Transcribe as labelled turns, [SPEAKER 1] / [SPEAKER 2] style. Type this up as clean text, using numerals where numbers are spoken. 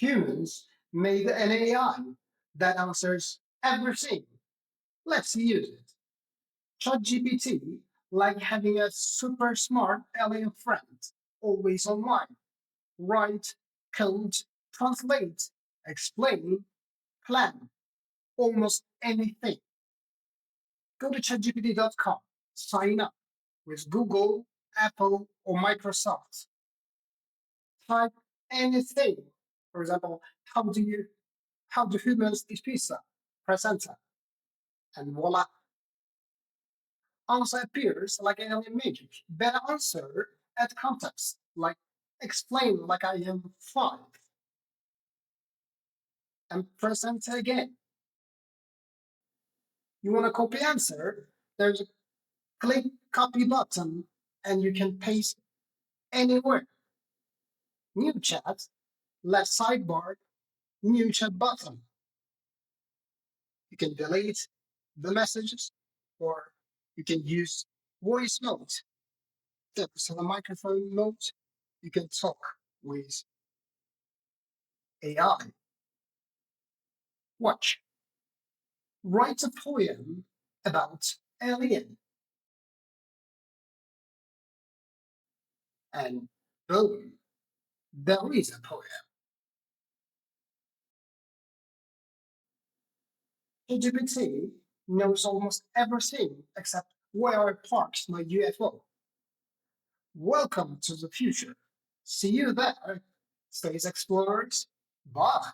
[SPEAKER 1] Humans made an AI that answers everything. Let's use it. ChatGPT, like having a super smart alien friend, always online. Write, code, translate, explain, plan, almost anything. Go to chatgpt.com, sign up with Google, Apple, or Microsoft. Type anything. For example, how do humans eat pizza? Press enter, and voila, answer appears like an alien magic. Then answer add context, like explain like I am five, and press enter again. You want to copy answer? There's a click copy button, and you can paste anywhere. New chat, left sidebar, new chat button. You can delete the messages, or you can use voice note. There's a microphone mode. You can talk with AI. Watch. Write a poem about alien, and boom, there is a poem. ChatGPT knows almost everything except where I parked my UFO. Welcome to the future. See you there, space explorers. Bye.